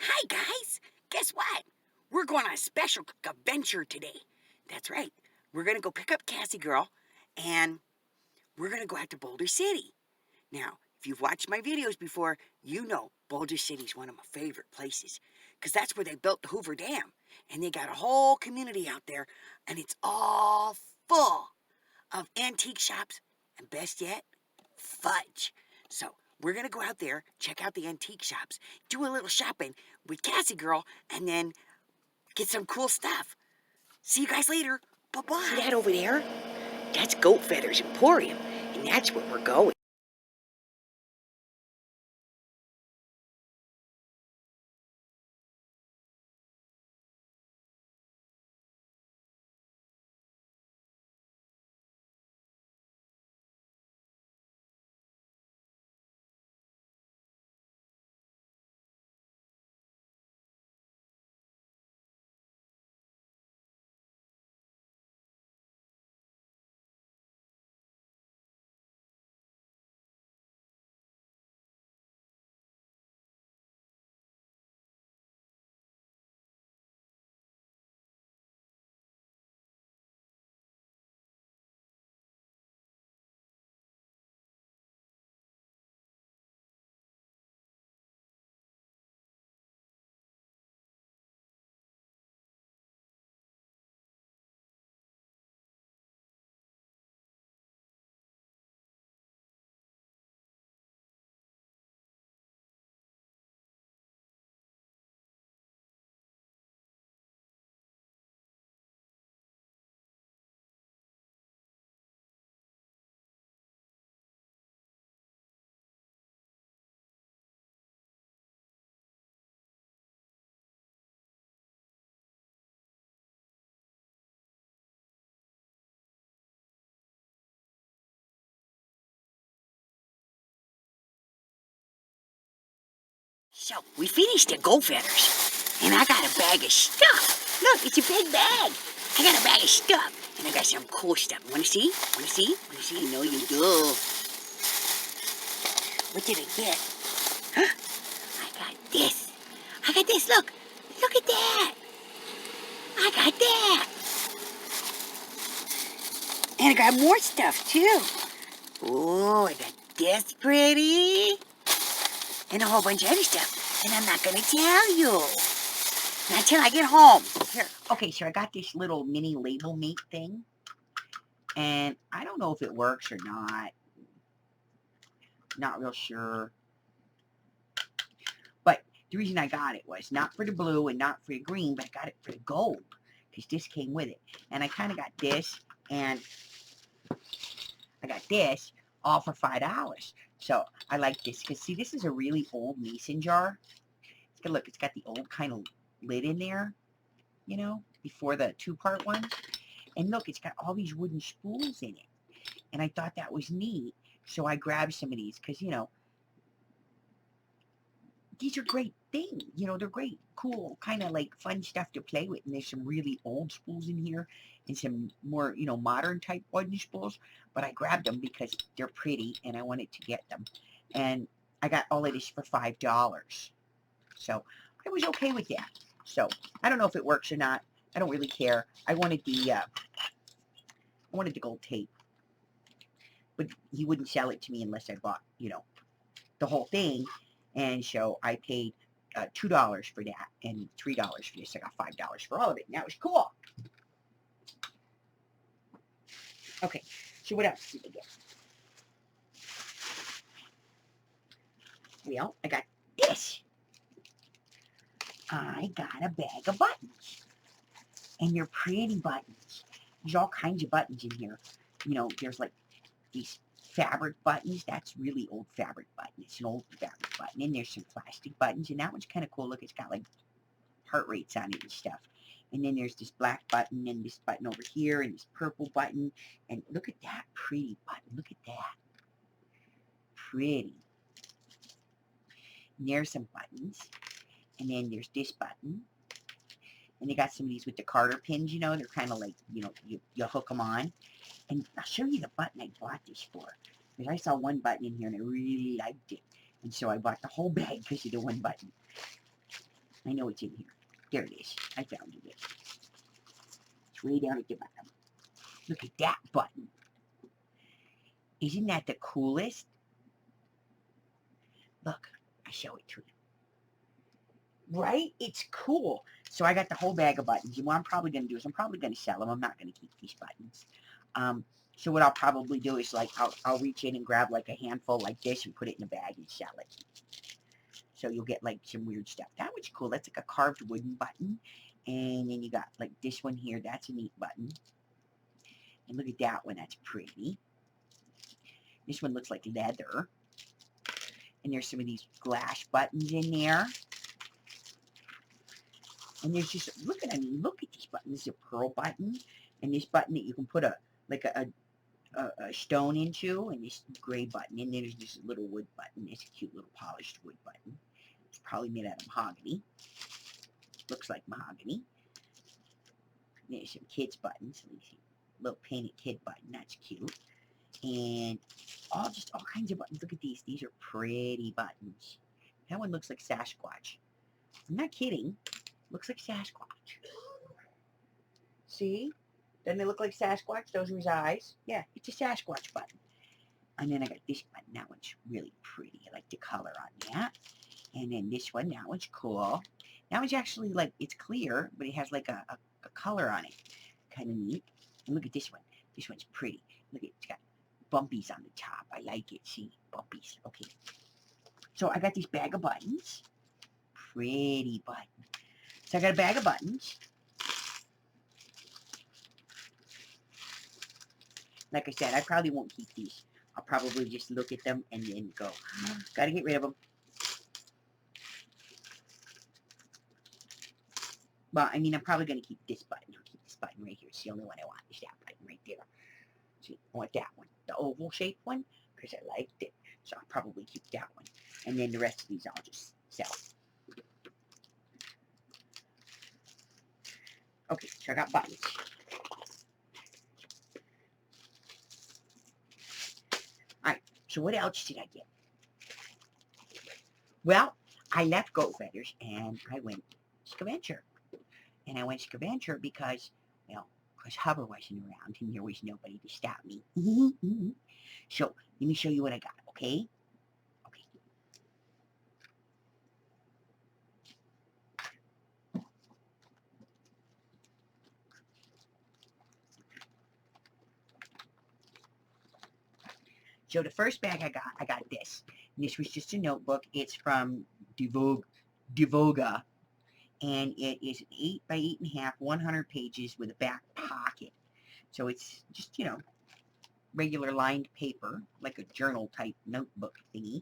Hi, guys. Guess what? We're going on a special adventure today. That's right. We're going to go pick up Cassie Girl, and we're going to go out to Boulder City. Now, if you've watched my videos before, you know Boulder City is one of my favorite places because that's where they built the Hoover Dam. And they got a whole community out there, and it's all full of antique shops, and best yet, fudge. So we're gonna go out there, check out the antique shops, do a little shopping with Cassie Girl, and then get some cool stuff. See you guys later. Bye bye. See that over there? That's Goat Feathers Emporium, and that's where we're going. So we finished the Goat Feathers, and I got a bag of stuff. Look, it's a big bag. I got a bag of stuff, and I got some cool stuff. Wanna see? Wanna see? Wanna see? I know you do. What did I get? Huh? I got this. I got this. Look. Look at that. I got that. And I got more stuff, too. Oh, I got this pretty. And a whole bunch of other stuff. And I'm not going to tell you. Not until I get home. Here. Okay, so I got this little mini label mate thing. And I don't know if it works or not. Not real sure. But the reason I got it was not for the blue and not for the green, but I got it for the gold. Because this came with it. And I kind of got this and I got this all for $5. So I like this. Because see, this is a really old mason jar. Look, it's got the old kind of lid in there, you know, before the two-part one. And look, it's got all these wooden spools in it. And I thought that was neat. So I grabbed some of these because, you know, these are great things. You know, they're great, cool, kind of like fun stuff to play with. And there's some really old spools in here and some more, you know, modern type wooden spools. But I grabbed them because they're pretty and I wanted to get them. And I got all of this for $5. So I was okay with that. So I don't know if it works or not. I don't really care. I wanted the gold tape, but he wouldn't sell it to me unless I bought, you know, the whole thing. And so I paid $2 for that and $3 for this. I got $5 for all of it. And that was cool. Okay, so what else did I get? Well, I got this. I got a bag of buttons. And they're pretty buttons. There's all kinds of buttons in here. You know, there's like these fabric buttons. That's really old fabric button. It's an old fabric button. And there's some plastic buttons. And that one's kind of cool. Look, it's got like heart rates on it and stuff. And then there's this black button and this button over here and this purple button. And look at that pretty button. Look at that. Pretty. And there's some buttons. And then there's this button. And they got some of these with the Carter pins, you know. They're kind of like, you know, you hook them on. And I'll show you the button I bought this for. Because I saw one button in here and I really liked it. And so I bought the whole bag because of the one button. I know it's in here. There it is. I found it. It's way down at the bottom. Look at that button. Isn't that the coolest? Look, I show it to you. Right? It's cool. So I got the whole bag of buttons. And what I'm probably going to do is I'm probably going to sell them. I'm not going to keep these buttons. So what I'll probably do is like I'll reach in and grab like a handful like this and put it in a bag and sell it. So you'll get like some weird stuff. That one's cool. That's like a carved wooden button. And then you got like this one here. That's a neat button. And look at that one. That's pretty. This one looks like leather. And there's some of these glass buttons in there. And there's just, look at these buttons. This is a pearl button. And this button that you can put a stone into. And this gray button. And then there's this little wood button. It's a cute little polished wood button. It's probably made out of mahogany. Looks like mahogany. There's some kids buttons. Let me see. Little painted kid button. That's cute. And all kinds of buttons. Look at these. These are pretty buttons. That one looks like Sasquatch. I'm not kidding. Looks like Sasquatch. See? Doesn't it look like Sasquatch? Those are his eyes. Yeah, it's a Sasquatch button. And then I got this button. That one's really pretty. I like the color on that. And then this one. That one's cool. That one's actually like, it's clear, but it has like a color on it. Kind of neat. And look at this one. This one's pretty. Look at it. It's got bumpies on the top. I like it. See? Bumpies. Okay. So I got this bag of buttons. Pretty button. So I got a bag of buttons. Like I said, I probably won't keep these. I'll probably just look at them and then go, gotta get rid of them. Well, I mean, I'm probably going to keep this button. I'll keep this button right here. It's the only one I want. Is that button right there. See, I want that one. The oval shaped one. Because I liked it. So I'll probably keep that one. And then the rest of these I'll just sell. Okay, so I got buttons. Alright, so what else did I get? Well, I left Goat Feathers and I went scavenger. And I went scavenger because, well, because Hoover wasn't around and there was nobody to stop me. So, let me show you what I got, okay? Okay. So the first bag I got this. And this was just a notebook. It's from Divoga. And it is an 8 by 8.5, 100 pages with a back pocket. So it's just, regular lined paper, like a journal type notebook thingy.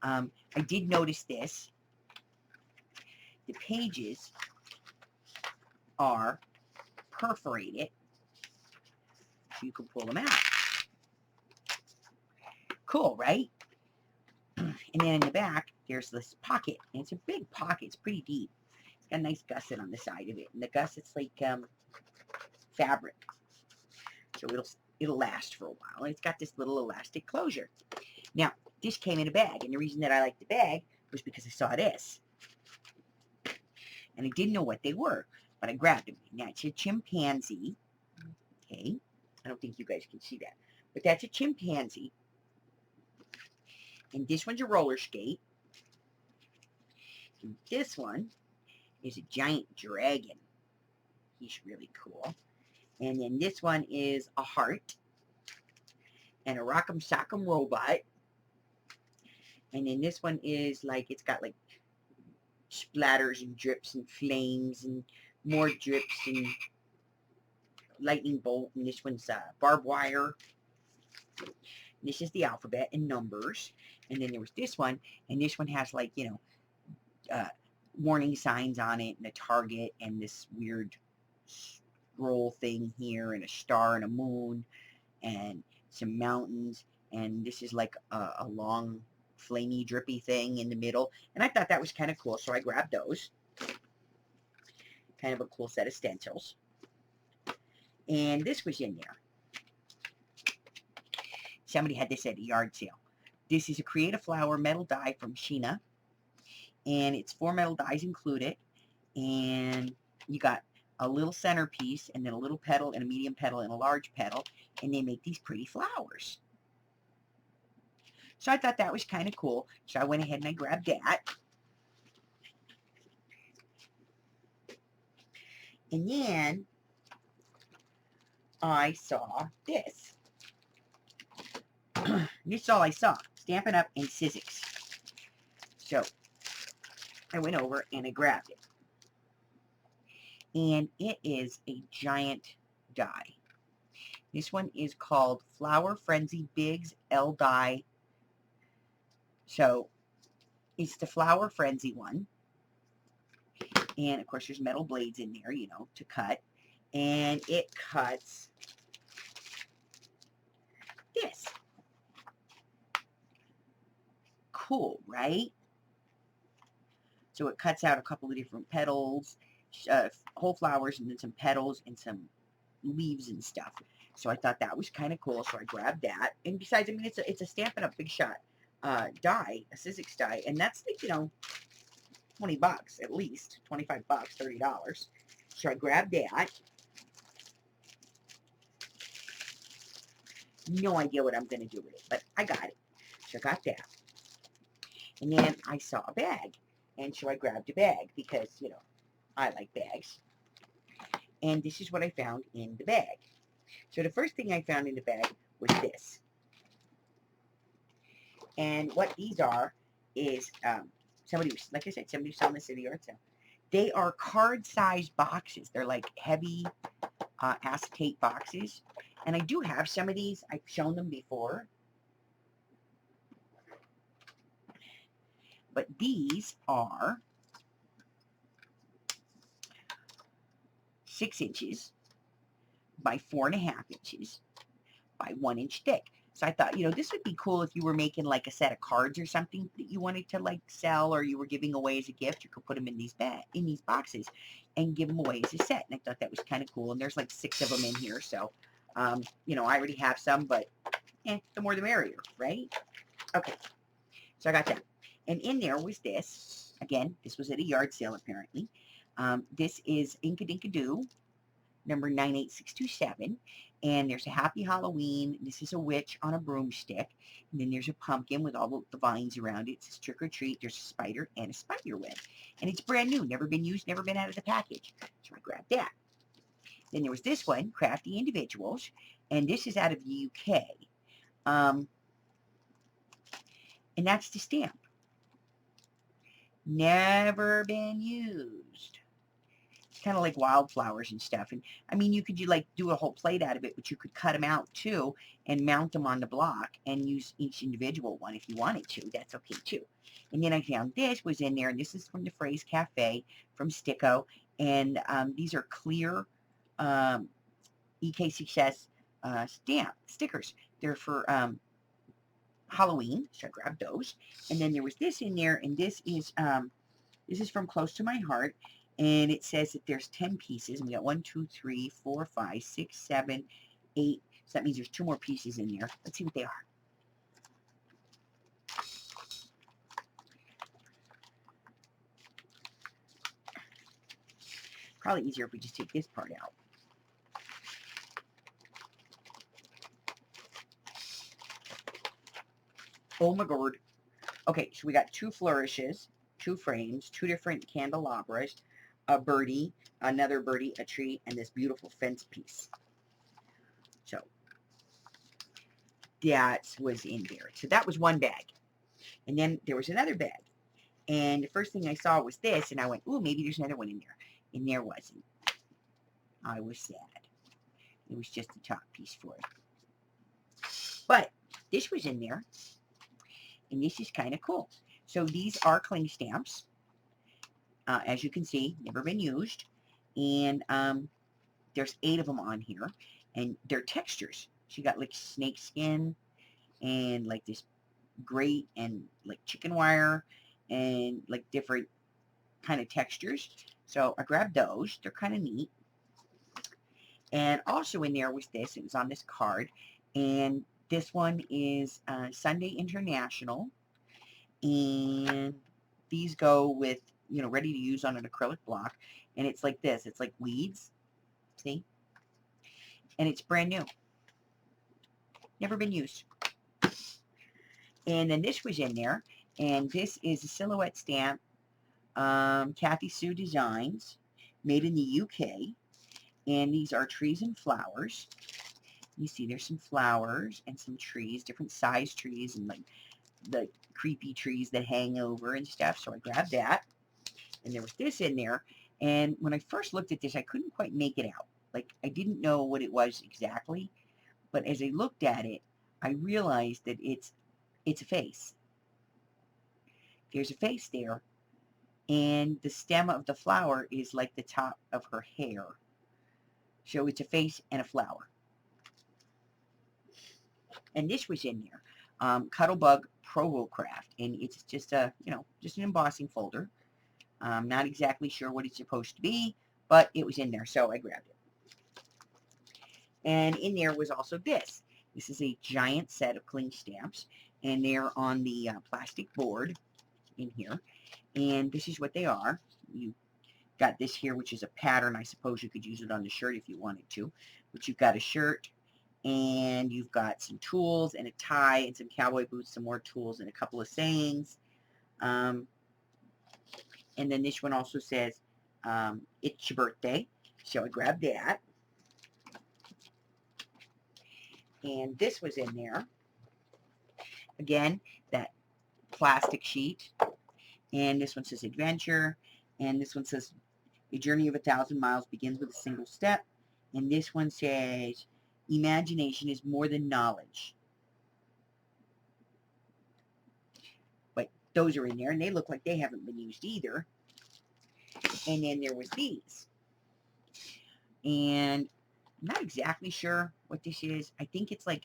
I did notice this. The pages are perforated, so you can pull them out. Cool, right? And then in the back, there's this pocket, and it's a big pocket. It's pretty deep. It's got a nice gusset on the side of it, and the gusset's like fabric, so it'll last for a while. And it's got this little elastic closure. Now, this came in a bag, and the reason that I liked the bag was because I saw this, and I didn't know what they were, but I grabbed them. Now, it's a chimpanzee. Okay, I don't think you guys can see that, but that's a chimpanzee. And this one's a roller skate. And this one is a giant dragon. He's really cool. And then this one is a heart. And a rock'em sock'em robot. And then this one is like, it's got like splatters and drips and flames and more drips and lightning bolt. And this one's barbed wire. This is the alphabet and numbers. And then there was this one, and this one has like, warning signs on it, and a target, and this weird scroll thing here, and a star and a moon, and some mountains, and this is like a long, flamey, drippy thing in the middle. And I thought that was kind of cool, so I grabbed those. Kind of a cool set of stencils. And this was in there. Somebody had this at a yard sale. This is a Create a Flower metal die from Sheena. And it's 4 metal dies included. And you got a little centerpiece, and then a little petal, and a medium petal, and a large petal, and they make these pretty flowers. So I thought that was kind of cool. So I went ahead and I grabbed that. And then I saw this. This is all I saw. Stampin' Up! And Sizzix. So I went over and I grabbed it. And it is a giant die. This one is called Flower Frenzy Biggs L Die. So it's the Flower Frenzy one. And of course there's metal blades in there, you know, to cut. And it cuts this. Cool, right? So it cuts out a couple of different petals, whole flowers, and then some petals and some leaves and stuff. So I thought that was kind of cool. So I grabbed that. And besides, I mean, it's a Stampin' Up! Big Shot die, a Sizzix die, and that's like, you know, $20 at least, $25, $30. So I grabbed that. No idea what I'm going to do with it, but I got it. So I got that. And then I saw a bag. And so I grabbed a bag because, you know, I like bags. And this is what I found in the bag. So the first thing I found in the bag was this. And what these are is somebody was, like I said, somebody was selling this at the yard sale. They are card-sized boxes. They're like heavy acetate boxes. And I do have some of these. I've shown them before. But these are 6 inches by 4.5 inches by 1 inch thick. So I thought, you know, this would be cool if you were making like a set of cards or something that you wanted to like sell, or you were giving away as a gift. You could put them in these boxes and give them away as a set. And I thought that was kind of cool. And there's like 6 of them in here. So, you know, I already have some, but the more the merrier, right? Okay. So I got that. And in there was this. Again, this was at a yard sale apparently. This is Inkadinka-Doo, number 98627. And there's a Happy Halloween. This is a witch on a broomstick. And then there's a pumpkin with all the vines around it. It says trick or treat. There's a spider and a spider web. And it's brand new. Never been used, never been out of the package. So I grabbed that. Then there was this one, Crafty Individuals. And this is out of the UK. And that's the stamp. Never been used. Kind of like wildflowers and stuff. And I mean, you could do a whole plate out of it, but you could cut them out too and mount them on the block and use each individual one if you wanted to. That's okay too. And then I found this was in there, and this is from the Phrase Cafe from Sticko. And these are clear EK Success stickers. They're for Halloween, so I grabbed those. And then there was this in there, and this is from Close to My Heart. And it says that there's 10 pieces. And we got 1, 2, 3, 4, 5, 6, 7, 8. So that means there's 2 more pieces in there. Let's see what they are. Probably easier if we just take this part out. Oh my god. Okay, so we got 2 flourishes, 2 frames, 2 different candelabras, a birdie, another birdie, a tree, and this beautiful fence piece. So that was in there. So that was one bag. And then there was another bag. And the first thing I saw was this, and I went, ooh, maybe there's another one in there. And there wasn't. I was sad. It was just the top piece for it. But this was in there. And this is kind of cool. So these are cling stamps. As you can see, never been used. And there's 8 of them on here. And they're textures. She got like snake skin and like this grate and like chicken wire and like different kind of textures. So I grabbed those. They're kind of neat. And also in there was this. It was on this card. And this one is Sunday International. And these go with ready to use on an acrylic block. And it's like this. It's like weeds. See? And it's brand new. Never been used. And then this was in there. And this is a silhouette stamp. Kathy Sue Designs. Made in the UK. And these are trees and flowers. You see there's some flowers and some trees, different size trees, and like the creepy trees that hang over and stuff. So I grabbed that. And there was this in there. And when I first looked at this, I couldn't quite make it out. Like, I didn't know what it was exactly. But as I looked at it, I realized that it's a face. There's a face there. And the stem of the flower is like the top of her hair. So it's a face and a flower. And this was in there. Cuttlebug Provo Craft. And it's just just an embossing folder. I'm not exactly sure what it's supposed to be, but it was in there, so I grabbed it. And in there was also this. This is a giant set of cling stamps, and they're on the plastic board in here. And this is what they are. You got this here, which is a pattern. I suppose you could use it on the shirt if you wanted to. But you've got a shirt, and you've got some tools and a tie and some cowboy boots, some more tools, and a couple of sayings. And then this one also says, it's your birthday. So I grabbed that. And this was in there. Again, that plastic sheet. And this one says adventure. And this one says, a journey of 1,000 miles begins with a single step. And this one says, imagination is more than knowledge. But those are in there, and they look like they haven't been used either. And then there was these. And I'm not exactly sure what this is. I think it's like,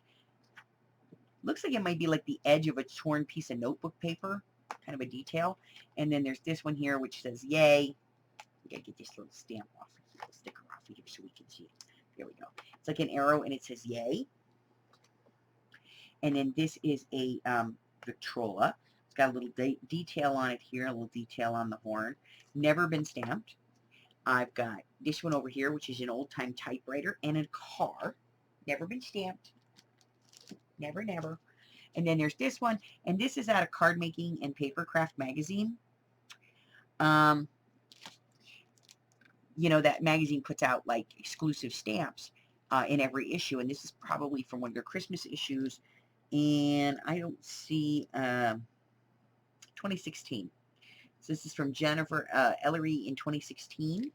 looks like it might be like the edge of a torn piece of notebook paper, kind of a detail. And then there's this one here, which says, yay. I gotta get this little stamp off, little sticker off here so we can see it. There we go. It's like an arrow, and it says, yay. And then this is a Victrola. It's got a little detail on it here, a little detail on the horn. Never been stamped. I've got this one over here, which is an old-time typewriter and a car. Never been stamped. Never, never. And then there's this one, and this is out of Card Making and Papercraft magazine. That magazine puts out, like, exclusive stamps in every issue, and this is probably from one of their Christmas issues, and I don't see 2016. So this is from Jennifer Ellery in 2016,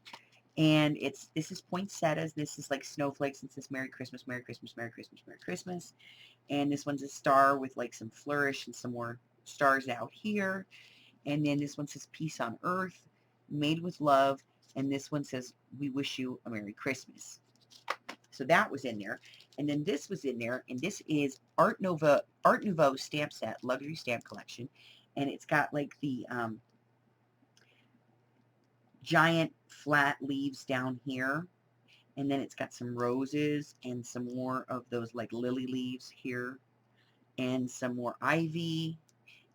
and this is poinsettias. This is like snowflakes, and it says Merry Christmas, Merry Christmas, Merry Christmas, Merry Christmas. And this one's a star with like some flourish and some more stars out here. And then this one says Peace on Earth, made with love. And this one says, we wish you a Merry Christmas. So that was in there. And then this was in there, and this is Art Nouveau stamp set, luxury stamp collection. And it's got like the giant flat leaves down here. And then it's got some roses and some more of those like lily leaves here. And some more ivy.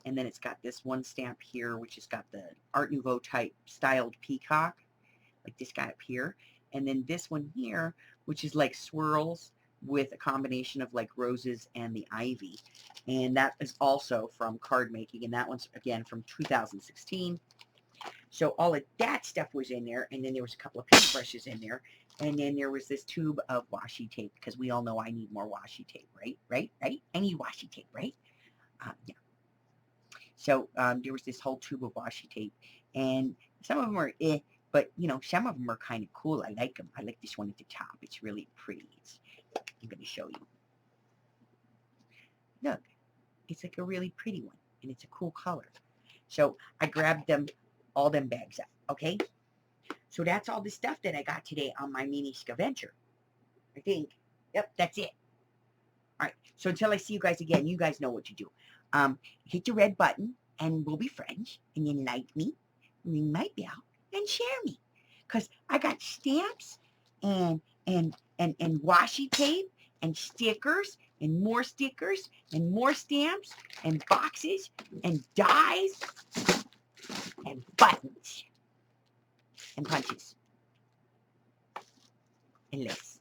And then it's got this one stamp here, which has got the Art Nouveau type styled peacock, like this guy up here. And then this one here, which is like swirls with a combination of like roses and the ivy. And that is also from Card Making. And that one's, again, from 2016. So all of that stuff was in there. And then there was a couple of paintbrushes in there. And then there was this tube of washi tape, because we all know I need more washi tape, right? Right? I need washi tape, right? Yeah. So there was this whole tube of washi tape. And some of them are but, some of them are kind of cool. I like them. I like this one at the top. It's really pretty. I'm going to show you. Look, it's like a really pretty one, and it's a cool color. So I grabbed all them bags up, okay? So that's all the stuff that I got today on my mini scavenger. I think. Yep, that's it. All right, so until I see you guys again, you guys know what to do. Hit the red button, and we'll be friends, and then like me, ring my bell, and share me. Because I got stamps and washi tape and stickers and more stickers and more stamps and boxes and dies and buttons. and punches and licks.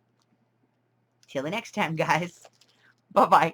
Till the next time, guys. Bye-bye.